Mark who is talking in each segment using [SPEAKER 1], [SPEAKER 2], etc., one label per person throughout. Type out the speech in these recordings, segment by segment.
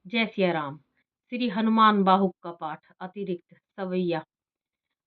[SPEAKER 1] जय सिया राम। श्री हनुमान बाहुक का पाठ अतिरिक्त सवैया।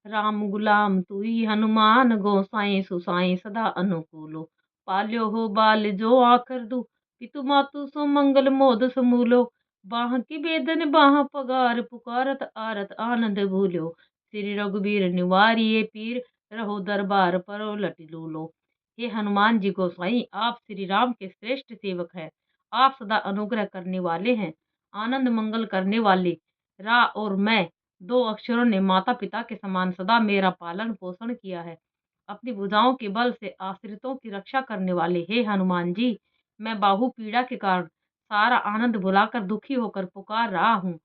[SPEAKER 1] राम गुलाम तू ही हनुमान गोसाई सुसाई सदा अनुकूलो। पाल्यो हो बाल जो आकर दू पितु मातु सो मंगल मोद समूलो। बाह की बेदन बाह पगार पुकारत आरत आनंद भूल्यो। श्री रघुबीर निवारिये पीर रहो दरबार परो लटि लूलो। हे हनुमान जी गोसाई, आप श्री राम के श्रेष्ठ सेवक हैं। आप सदा अनुग्रह करने वाले हैं, आनंद मंगल करने वाले। रा और मैं दो अक्षरों ने माता पिता के समान सदा मेरा पालन पोषण किया है। अपनी भुजाओं के बल से आश्रितों की रक्षा करने वाले हे हनुमान जी, मैं बाहु पीड़ा के कारण सारा आनंद भुलाकर दुखी होकर पुकार रहा हूँ।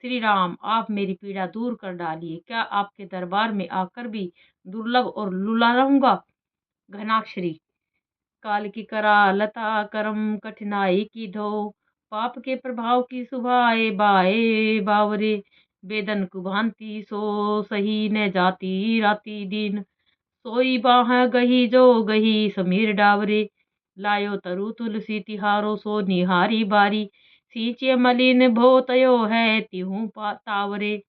[SPEAKER 1] श्री राम, आप मेरी पीड़ा दूर कर डालिए। क्या आपके दरबार में आकर भी दुर्लभ और लुला रहूंगा? घनाक्षरी। काल की करालता करम कठिनाई की धो। पाप के प्रभाव की सुभाए बाए बावरे। बेदन कुभांति सो सही न जाती राती दिन। सोई बाह गही जो गही समीर डावरे। लायो तरु तुलसी तिहारो सो निहारी बारी। सींचे मलिन भोतयो है तिहू तावरे।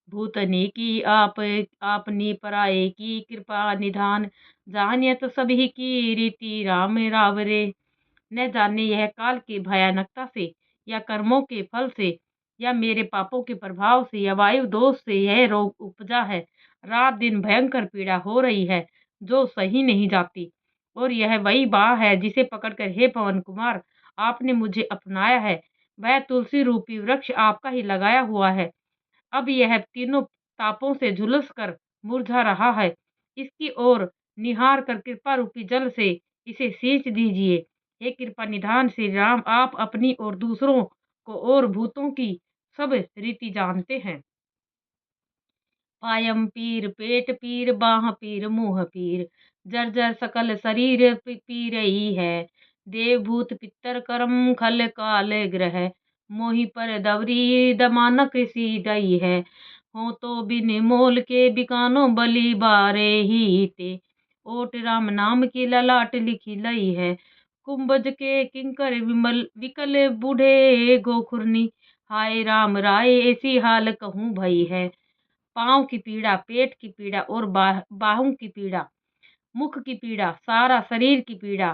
[SPEAKER 1] भूतनी की आपनी पराये की कृपा निधान। जानियत सभी की रीति राम रावरे। न जाने यह काल की भयानकता से, या कर्मों के फल से, या मेरे पापों के प्रभाव से, या वायु दोष से यह रोग उपजा है। रात दिन भयंकर पीड़ा हो रही है जो सही नहीं जाती। और यह वही बाह है जिसे पकड़कर हे पवन कुमार आपने मुझे अपनाया है। वह तुलसी रूपी वृक्ष आपका ही लगाया हुआ है। अब यह तीनों तापों से झुलस कर मुरझा रहा है। इसकी ओर निहार कर कृपा रूपी जल से इसे सींच दीजिए। हे कृपा निधान श्री राम, आप अपनी और दूसरों को और भूतों की सब रीति जानते हैं। पायम पीर पेट पीर बाह पीर मुंह पीर। जर जर सकल शरीर पी रही है। देव भूत पितर कर्म खल काल ग्रह। मोहि पर दवरी दमानक सी दई है। हो तो बिन मोल के बिकानो बलि बारे ही ते। ओट राम नाम की ललाट लिखी लई है। कुंभज के किंकर विमल विकल बूढ़े गोखुरनी। हाय राम राय ऐसी हाल कहूँ भई है। पाँव की पीड़ा, पेट की पीड़ा और बाहों की पीड़ा, मुख की पीड़ा, सारा शरीर की पीड़ा,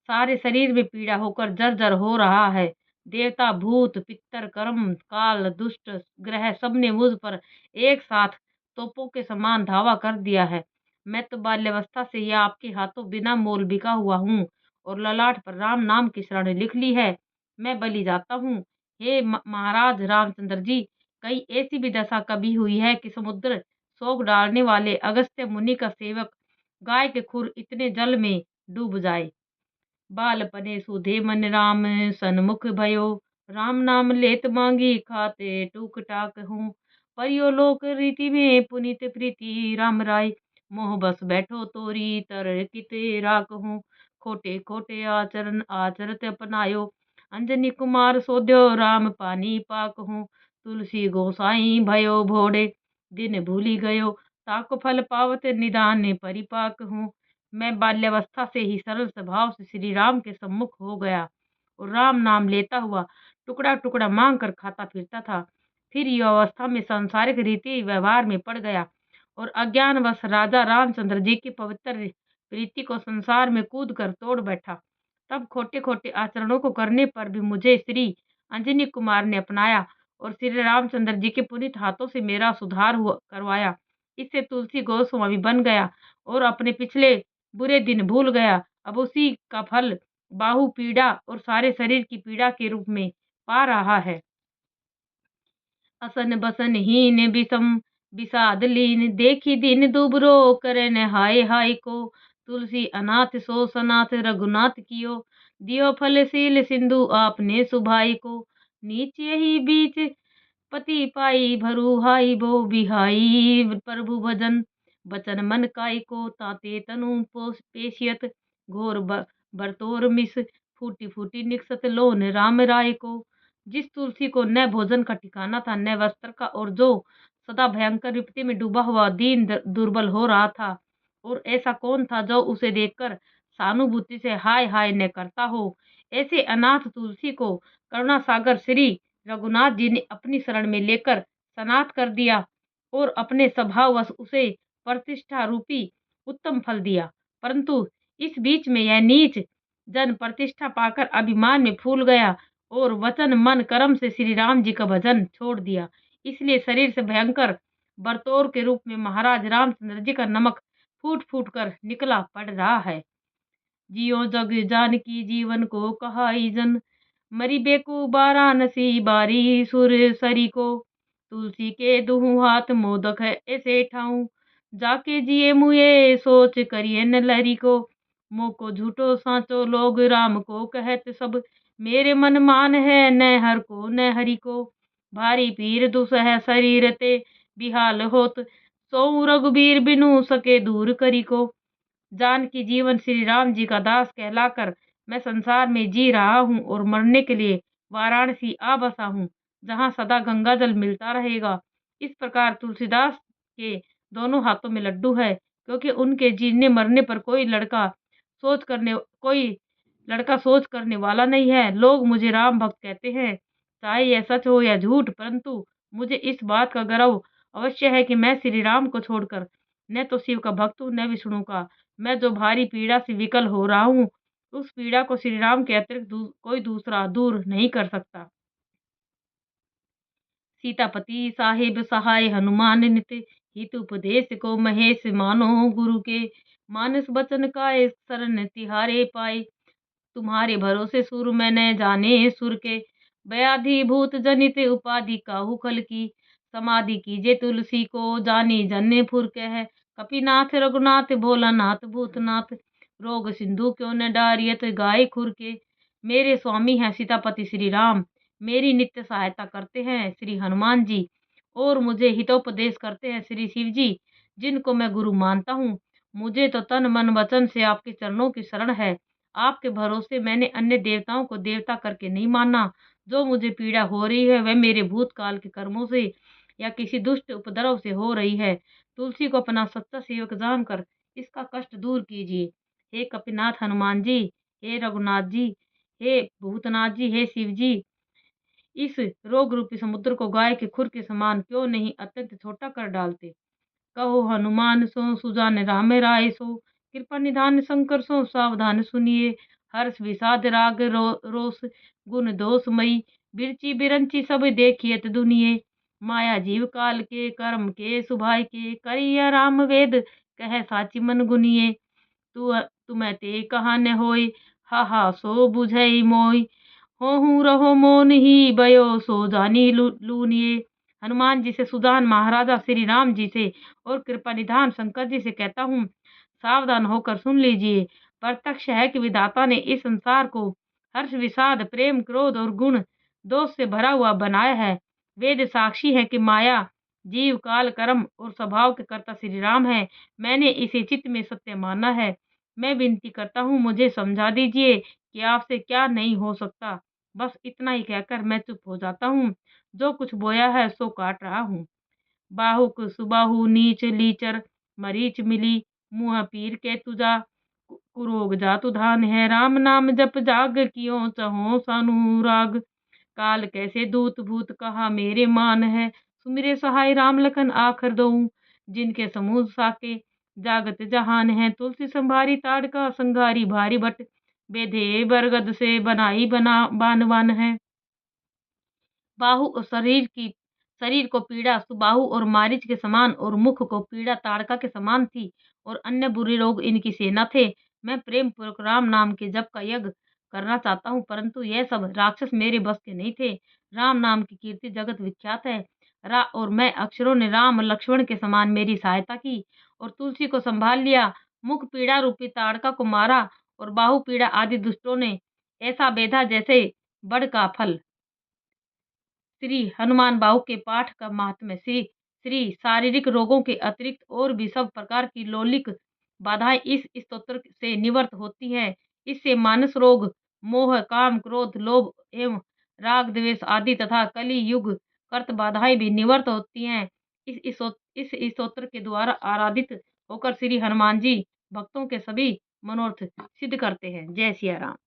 [SPEAKER 1] सारे शरीर में पीड़ा होकर जर्जर हो रहा है। देवता भूत पितर कर्म काल दुष्ट ग्रह सबने मुझ पर एक साथ तोपों के समान धावा कर दिया है। मैं तो बाल्यावस्था से ही आपके हाथों बिना मोल बिका हुआ हूँ और ललाट पर राम नाम की शरण लिख ली है। मैं बलि जाता हूँ। हे महाराज रामचंद्र जी, कई ऐसी भी दशा कभी हुई है कि समुद्र सोख डालने वाले अगस्त्य मुनि का सेवक गाय के खुर इतने जल में डूब जाए। बालपने सुधे मन राम सन्मुख भयो। राम नाम लेत मांगी खाते टूक टाक हूँ। परियो लोक रीति में पुनित प्रीति राम राय। मोह बस बैठो तोरी तर किते राख हूँ। खोटे खोटे आचरण आचरत अपनायो। अंजनी कुमार सोध्यो राम पानी पाक हूँ। तुलसी गोसाई भयो भोड़े दिन भूली गयो। ताको फल पावत निदान परिपाक हूँ। मैं बाल्यावस्था से ही सरल स्वभाव से श्री राम के सम्मुख हो गया और राम नाम लेता हुआ टुकड़ा टुकड़ा मांग कर खाता फिरता था। फिर युवावस्था में सांसारिक रीति व्यवहार में पड़ गया और अज्ञानवश राजा रामचंद्र जी की पवित्र प्रीति को संसार में कूद कर तोड़ बैठा। तब खोटे खोटे आचरणों को करने पर भी मुझे श्री अंजनी कुमार ने अपनाया और श्री रामचंद्र जी के पुनीत हाथों से मेरा सुधार हुआ करवाया। इससे तुलसी गोस्वामी बन गया और अपने पिछले बुरे दिन भूल गया। अब उसी का फल बाहु पीड़ा और सारे शरीर की पीड़ा के रूप में पा रहा है। असन बसन हीन विषम विषाद लीन। देखी दिन दुबरो करन हाय हाय को। तुलसी अनाथ सो सनाथ रघुनाथ कियो। दियो फल शील सिंधु आपने सुभाई को। नीचे ही बीच पति पाई भरु हाई बो बिहाई। प्रभु भजन बचन मन काय को। ताते तनु पेशियत घोर बरतोर मिस। फूटी फूटी निकसत लोन राम राय को। जिस तुलसी को न भोजन का ठिकाना था न वस्त्र का, और जो सदा भयंकर विपत्ति में डूबा हुआ दीन दुर्बल हो रहा था, और ऐसा कौन था जो उसे देखकर सहानुभूति से हाय हाय न करता हो। ऐसे अनाथ तुलसी को करुणा सागर श्री रघुनाथ जी ने अपनी शरण में लेकर सनाथ कर दिया और अपने स्वभाववश उसे प्रतिष्ठा रूपी उत्तम फल दिया। परंतु इस बीच में यह नीच जन प्रतिष्ठा पाकर अभिमान में फूल गया और वचन मन कर्म से श्री राम जी का भजन छोड़ दिया। इसलिए शरीर से भयंकर बरतौर के रूप में महाराज रामचंद्र जी का नमक फूट फूट कर निकला पड़ रहा है। जियो जग जानकी जीवन को कहा जन, मरी बेकू वाराणसी बारी सुर सरी को, तुलसी के दुहु हाथ मोदक है ऐसे ठाऊं, जाके जिए मुए सोच करिए न लहरी को, मोको झूठो साचो लोग राम को कहत सब, मेरे मन मान है न हर को न हरि को, भारी पीर दुसह शरीर ते बिहाल होत, सो रघुबीर बिनु सके दूर करी को। जानकी जीवन श्री राम जी का दास कहलाकर मैं संसार में जी रहा हूँ और मरने के लिए वाराणसी आ बसा हूँ, जहाँ सदा गंगा जल मिलता रहेगा। इस प्रकार तुलसीदास के दोनों हाथों में लड्डू है, क्योंकि उनके जीने मरने पर कोई लड़का सोच करने वाला नहीं है। लोग मुझे राम भक्त कहते हैं, चाहे यह सच हो या झूठ, परंतु मुझे इस बात का गर्व अवश्य है कि मैं श्री राम को छोड़कर न तो शिव का भक्त हूँ न विष्णु का। मैं जो भारी पीड़ा से विकल हो रहा हूँ, उस पीड़ा को श्री राम के अतिरिक्त कोई दूसरा दूर नहीं कर सकता। सीतापति साहिब सहाय हनुमान नित, हित उपदेश को महेश मानो गुरु के, मानस बचन का शरण तिहारे पाए, तुम्हारे भरोसे सुर में न जाने सुर के, व्याधि भूत जनित उपाधि काहू खल की, समाधि कीजे तुलसी को जानी जन्य फुर के है, कपिनाथ रघुनाथ भोलानाथ भूतनाथ, रोग सिंधु क्यों न डारियत गाय खुर के। मेरे स्वामी हैं सीतापति श्री राम, मेरी नित्य सहायता करते हैं श्री हनुमान जी, और मुझे हितोपदेश करते हैं श्री शिव जी, जिनको मैं गुरु मानता हूँ। मुझे तो तन मन वचन से आपके चरणों की शरण है। आपके भरोसे मैंने अन्य देवताओं को देवता करके नहीं माना। जो मुझे पीड़ा हो रही है वह मेरे भूतकाल के कर्मों से या किसी दुष्ट उपद्रव से हो रही है। तुलसी को अपना सच्चा सेवक जानकर इसका कष्ट दूर कीजिए। हे कपिनाथ हनुमान जी, हे रघुनाथ जी, हे भूतनाथ जी, हे शिव जी, इस रोग रूपी समुद्र को गाय के खुर के समान क्यों नहीं अत्यंत छोटा कर डालते। कहो हनुमान सो सुजान राम राय सो, कृपा निधान शंकर सो सावधान सुनिए, हर्ष विषाद राग रोष गुण दोष मई, बिरची बिरंची सब देखियत दुनिये, माया जीव काल के कर्म के सुभाय के, करिया राम वेद कह साची मन गुनिए, तू तुम्हें ते कहा न होय, हा हा सो बुझई मोय, होहू रहो मोन ही बयो सो जानी लूनिए। हनुमान जी से सुजान महाराजा श्री राम जी से और कृपा निधान शंकर जी से कहता हूँ, सावधान होकर सुन लीजिए। प्रत्यक्ष है कि विधाता ने इस संसार को हर्ष विषाद प्रेम क्रोध और गुण दोष से भरा हुआ बनाया है। वेद साक्षी है कि माया जीव काल कर्म और स्वभाव के कर्ता श्री राम है। मैंने इसे चित्त में सत्य माना है। मैं विनती करता हूँ, मुझे समझा दीजिए कि आपसे क्या नहीं हो सकता। बस इतना ही कहकर मैं चुप हो जाता हूँ। जो कुछ बोया है सो काट रहा हूँ। बाहुक सुबाहु नीच लीचर मरीच मिली, मुँह पीर के तुजा कुरोग जातु धान है, राम नाम जप जाग कियो चहो सानुराग, काल कैसे दूत भूत कहा मेरे मान है, सुमिरे सहाय राम लखन आखर दो, जिनके समूह साके जागत जहान है, तुलसी संभारी ताड़का संघारी भारी भट, बेधे बरगद से बनाई बना बानवान है। बाहु और शरीर को पीड़ा सुबाहु और मारीच के समान और मुख को पीड़ा ताड़का के समान थी और अन्य बुरे रोग इनकी सेना थे। मैं प्रेम पूर्वक राम नाम के जप का यज्ञ करना चाहता हूँ, परंतु यह सब राक्षस मेरे बस के नहीं थे। राम नाम की कीर्ति जगत विख्यात है। और मैं अक्षरों ने राम लक्ष्मण के समान मेरी सहायता की और तुलसी को संभाल लिया। मुख पीड़ा रूपी ताड़का को मारा और बाहु पीड़ा आदि दुष्टों ने ऐसा बेधा जैसे बड़ का फल। श्री हनुमान बाहु के पाठ का महात्म्य। श्री श्री शारीरिक रोगों के अतिरिक्त और भी सब प्रकार की लौकिक बाधाएं इस स्तोत्र से निवृत्त होती हैं। इससे मानस रोग, मोह, काम, क्रोध, लोभ एवं राग द्वेष आदि तथा कलि युग कर्त बाधाएं भी निवृत्त होती हैं। इस स्तोत्र के द्वारा आराधित होकर श्री हनुमान जी भक्तों के सभी मनोरथ सिद्ध करते हैं। जय सिया राम।